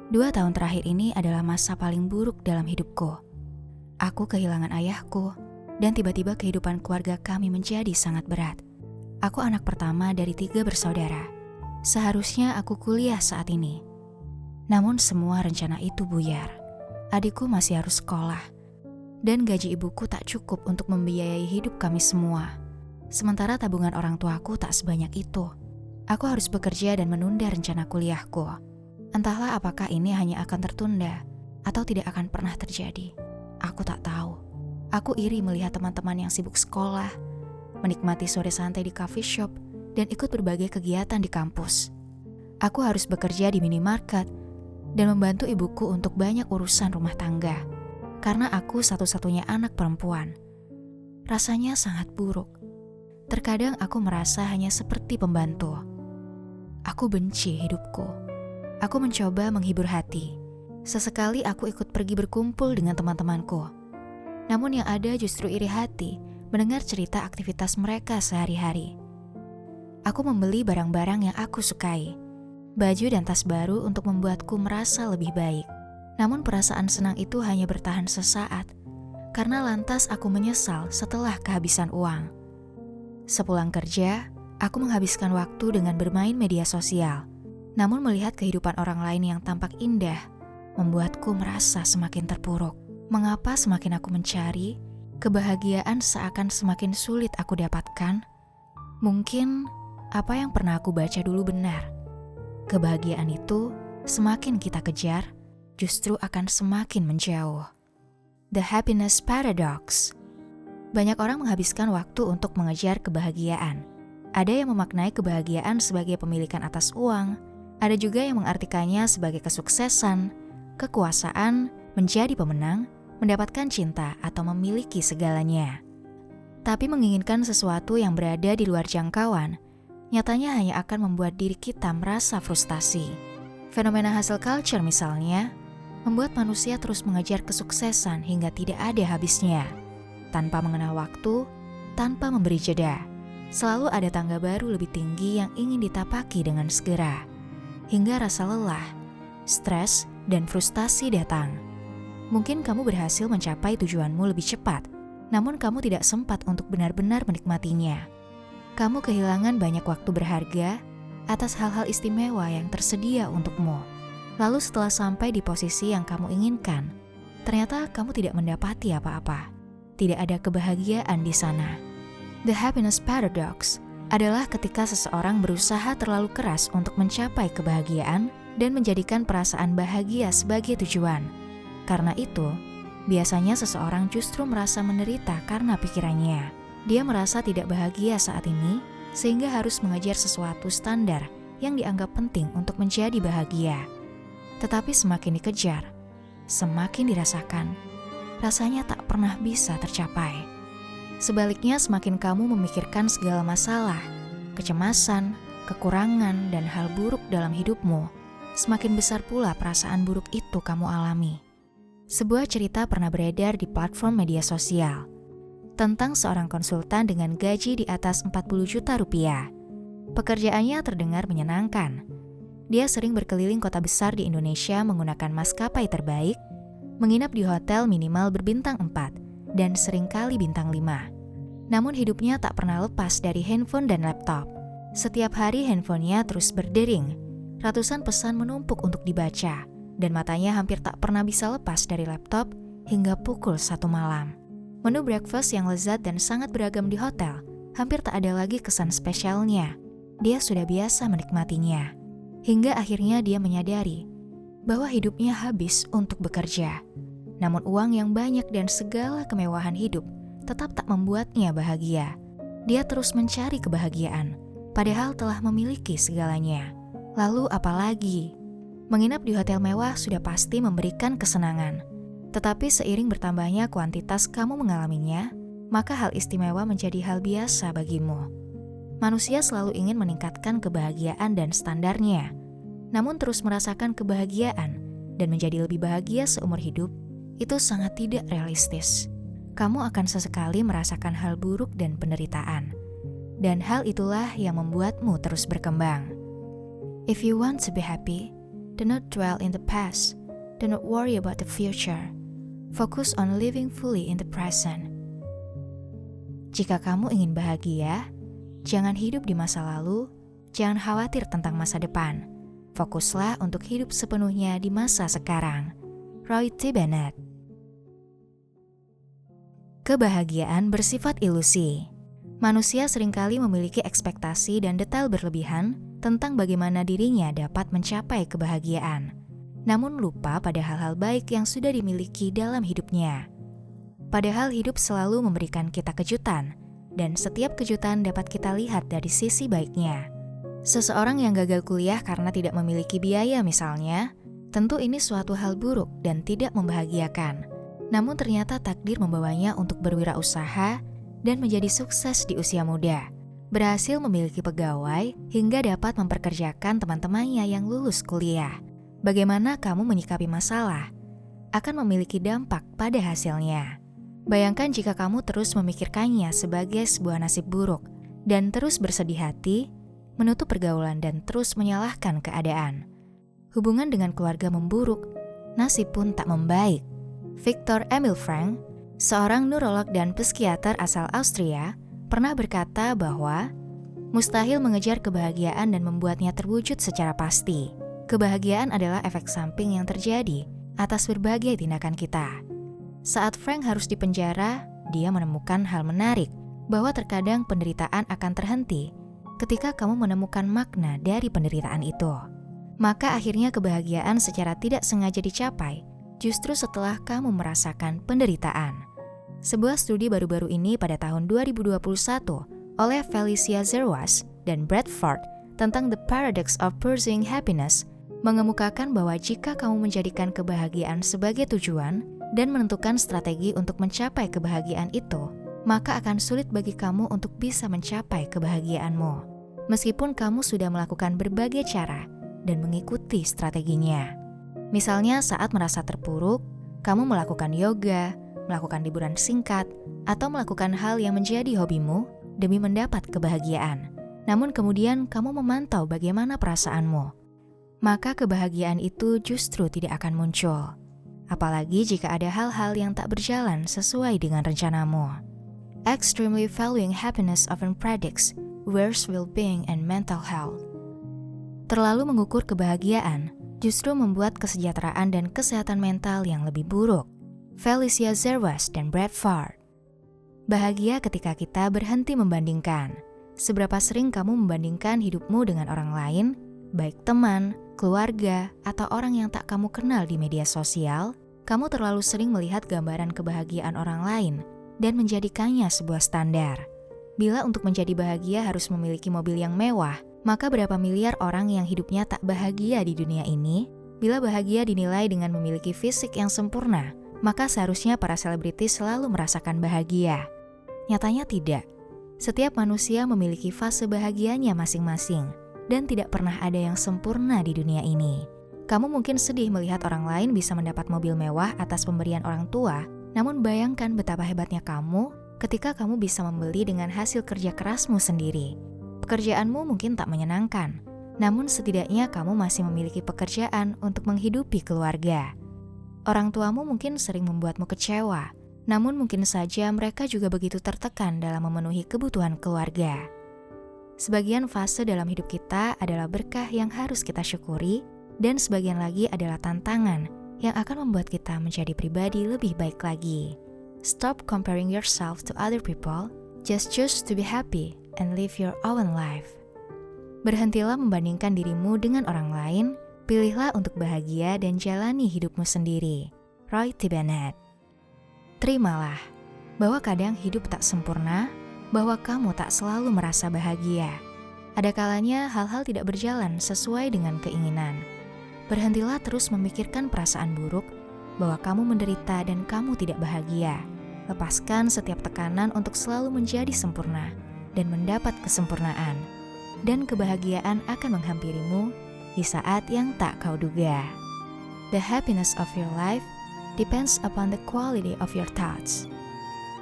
2 tahun terakhir ini adalah masa paling buruk dalam hidupku. Aku kehilangan ayahku, dan tiba-tiba kehidupan keluarga kami menjadi sangat berat. Aku anak pertama dari 3 bersaudara. Seharusnya aku kuliah saat ini. Namun semua rencana itu buyar. Adikku masih harus sekolah, dan gaji ibuku tak cukup untuk membiayai hidup kami semua. Sementara tabungan orang tuaku tak sebanyak itu. Aku harus bekerja dan menunda rencana kuliahku. Entahlah apakah ini hanya akan tertunda atau tidak akan pernah terjadi. Aku tak tahu. Aku iri melihat teman-teman yang sibuk sekolah, menikmati sore santai di coffee shop, dan ikut berbagai kegiatan di kampus. Aku harus bekerja di minimarket dan membantu ibuku untuk banyak urusan rumah tangga. Karena aku satu-satunya anak perempuan. Rasanya sangat buruk. Terkadang aku merasa hanya seperti pembantu. Aku benci hidupku. Aku mencoba menghibur hati. Sesekali aku ikut pergi berkumpul dengan teman-temanku. Namun yang ada justru iri hati mendengar cerita aktivitas mereka sehari-hari. Aku membeli barang-barang yang aku sukai. Baju dan tas baru untuk membuatku merasa lebih baik. Namun perasaan senang itu hanya bertahan sesaat. Karena lantas aku menyesal setelah kehabisan uang. Sepulang kerja, aku menghabiskan waktu dengan bermain media sosial. Namun melihat kehidupan orang lain yang tampak indah, membuatku merasa semakin terpuruk. Mengapa semakin aku mencari, kebahagiaan seakan semakin sulit aku dapatkan? Mungkin apa yang pernah aku baca dulu benar. Kebahagiaan itu semakin kita kejar, justru akan semakin menjauh. The Happiness Paradox. Banyak orang menghabiskan waktu untuk mengejar kebahagiaan. Ada yang memaknai kebahagiaan sebagai pemilikan atas uang, ada juga yang mengartikannya sebagai kesuksesan, kekuasaan, menjadi pemenang, mendapatkan cinta, atau memiliki segalanya. Tapi menginginkan sesuatu yang berada di luar jangkauan, nyatanya hanya akan membuat diri kita merasa frustasi. Fenomena hustle culture misalnya, membuat manusia terus mengejar kesuksesan hingga tidak ada habisnya. Tanpa mengenal waktu, tanpa memberi jeda. Selalu ada tangga baru lebih tinggi yang ingin ditapaki dengan segera. Hingga rasa lelah, stres, dan frustasi datang. Mungkin kamu berhasil mencapai tujuanmu lebih cepat, namun kamu tidak sempat untuk benar-benar menikmatinya. Kamu kehilangan banyak waktu berharga atas hal-hal istimewa yang tersedia untukmu. Lalu setelah sampai di posisi yang kamu inginkan, ternyata kamu tidak mendapati apa-apa. Tidak ada kebahagiaan di sana. The Happiness Paradox adalah ketika seseorang berusaha terlalu keras untuk mencapai kebahagiaan dan menjadikan perasaan bahagia sebagai tujuan. Karena itu, biasanya seseorang justru merasa menderita karena pikirannya. Dia merasa tidak bahagia saat ini, sehingga harus mengejar sesuatu standar yang dianggap penting untuk menjadi bahagia. Tetapi semakin dikejar, semakin dirasakan, rasanya tak pernah bisa tercapai. Sebaliknya, semakin kamu memikirkan segala masalah, kecemasan, kekurangan, dan hal buruk dalam hidupmu, semakin besar pula perasaan buruk itu kamu alami. Sebuah cerita pernah beredar di platform media sosial tentang seorang konsultan dengan gaji di atas 40 juta rupiah. Pekerjaannya terdengar menyenangkan. Dia sering berkeliling kota besar di Indonesia menggunakan maskapai terbaik, menginap di hotel minimal berbintang 4, dan seringkali bintang 5. Namun hidupnya tak pernah lepas dari handphone dan laptop. Setiap hari handphonenya terus berdering. Ratusan pesan menumpuk untuk dibaca, dan matanya hampir tak pernah bisa lepas dari laptop hingga pukul 1 malam. Menu breakfast yang lezat dan sangat beragam di hotel hampir tak ada lagi kesan spesialnya. Dia sudah biasa menikmatinya. Hingga akhirnya dia menyadari bahwa hidupnya habis untuk bekerja. Namun uang yang banyak dan segala kemewahan hidup tetap tak membuatnya bahagia. Dia terus mencari kebahagiaan, padahal telah memiliki segalanya. Lalu apalagi? Menginap di hotel mewah sudah pasti memberikan kesenangan. Tetapi seiring bertambahnya kuantitas kamu mengalaminya, maka hal istimewa menjadi hal biasa bagimu. Manusia selalu ingin meningkatkan kebahagiaan dan standarnya. Namun terus merasakan kebahagiaan dan menjadi lebih bahagia seumur hidup, itu sangat tidak realistis. Kamu akan sesekali merasakan hal buruk dan penderitaan. Dan hal itulah yang membuatmu terus berkembang. If you want to be happy, Do not dwell in the past. Do not worry about the future. Focus on living fully in the present. Jika kamu ingin bahagia, jangan hidup di masa lalu, jangan khawatir tentang masa depan. Fokuslah untuk hidup sepenuhnya di masa sekarang. Roy T. Bennett. Kebahagiaan bersifat ilusi. Manusia seringkali memiliki ekspektasi dan detail berlebihan tentang bagaimana dirinya dapat mencapai kebahagiaan, namun lupa pada hal-hal baik yang sudah dimiliki dalam hidupnya. Padahal hidup selalu memberikan kita kejutan, dan setiap kejutan dapat kita lihat dari sisi baiknya. Seseorang yang gagal kuliah karena tidak memiliki biaya misalnya, tentu ini suatu hal buruk dan tidak membahagiakan. Namun ternyata takdir membawanya untuk berwirausaha dan menjadi sukses di usia muda. Berhasil memiliki pegawai hingga dapat memperkerjakan teman-temannya yang lulus kuliah. Bagaimana kamu menyikapi masalah akan memiliki dampak pada hasilnya. Bayangkan jika kamu terus memikirkannya sebagai sebuah nasib buruk dan terus bersedih hati, menutup pergaulan dan terus menyalahkan keadaan. Hubungan dengan keluarga memburuk, nasib pun tak membaik. Viktor Emil Frankl, seorang neurolog dan psikiater asal Austria, pernah berkata bahwa mustahil mengejar kebahagiaan dan membuatnya terwujud secara pasti. Kebahagiaan adalah efek samping yang terjadi atas berbagai tindakan kita. Saat Frank harus dipenjara, dia menemukan hal menarik bahwa terkadang penderitaan akan terhenti ketika kamu menemukan makna dari penderitaan itu. Maka akhirnya kebahagiaan secara tidak sengaja dicapai justru setelah kamu merasakan penderitaan. Sebuah studi baru-baru ini pada tahun 2021 oleh Felicia Zerwas dan Brad Ford tentang The Paradox of Pursuing Happiness mengemukakan bahwa jika kamu menjadikan kebahagiaan sebagai tujuan dan menentukan strategi untuk mencapai kebahagiaan itu, maka akan sulit bagi kamu untuk bisa mencapai kebahagiaanmu. Meskipun kamu sudah melakukan berbagai cara dan mengikuti strateginya. Misalnya saat merasa terpuruk, kamu melakukan yoga, melakukan liburan singkat, atau melakukan hal yang menjadi hobimu demi mendapat kebahagiaan. Namun kemudian kamu memantau bagaimana perasaanmu. Maka kebahagiaan itu justru tidak akan muncul. Apalagi jika ada hal-hal yang tak berjalan sesuai dengan rencanamu. Extremely valuing happiness often predicts worse well-being and mental health. Terlalu mengukur kebahagiaan justru membuat kesejahteraan dan kesehatan mental yang lebih buruk. Felicia Zerwas dan Brad Ford. Bahagia ketika kita berhenti membandingkan. Seberapa sering kamu membandingkan hidupmu dengan orang lain, baik teman, keluarga, atau orang yang tak kamu kenal di media sosial? Kamu terlalu sering melihat gambaran kebahagiaan orang lain dan menjadikannya sebuah standar. Bila untuk menjadi bahagia harus memiliki mobil yang mewah, maka berapa miliar orang yang hidupnya tak bahagia di dunia ini? Bila bahagia dinilai dengan memiliki fisik yang sempurna, maka seharusnya para selebritis selalu merasakan bahagia. Nyatanya tidak. Setiap manusia memiliki fase bahagianya masing-masing, dan tidak pernah ada yang sempurna di dunia ini. Kamu mungkin sedih melihat orang lain bisa mendapat mobil mewah atas pemberian orang tua, namun bayangkan betapa hebatnya kamu ketika kamu bisa membeli dengan hasil kerja kerasmu sendiri. Pekerjaanmu mungkin tak menyenangkan, namun setidaknya kamu masih memiliki pekerjaan untuk menghidupi keluarga. Orang tuamu mungkin sering membuatmu kecewa, namun mungkin saja mereka juga begitu tertekan dalam memenuhi kebutuhan keluarga. Sebagian fase dalam hidup kita adalah berkah yang harus kita syukuri, dan sebagian lagi adalah tantangan yang akan membuat kita menjadi pribadi lebih baik lagi. Stop comparing yourself to other people, just choose to be happy and live your own life. Berhentilah membandingkan dirimu dengan orang lain, pilihlah untuk bahagia dan jalani hidupmu sendiri. Roy T. Bennett. Terimalah bahwa kadang hidup tak sempurna, bahwa kamu tak selalu merasa bahagia. Ada kalanya hal-hal tidak berjalan sesuai dengan keinginan. Berhentilah terus memikirkan perasaan buruk bahwa kamu menderita dan kamu tidak bahagia. Lepaskan setiap tekanan untuk selalu menjadi sempurna dan mendapat kesempurnaan. Dan kebahagiaan akan menghampirimu di saat yang tak kau duga. The happiness of your life depends upon the quality of your thoughts.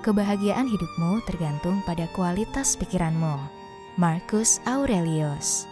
Kebahagiaan hidupmu tergantung pada kualitas pikiranmu. Marcus Aurelius.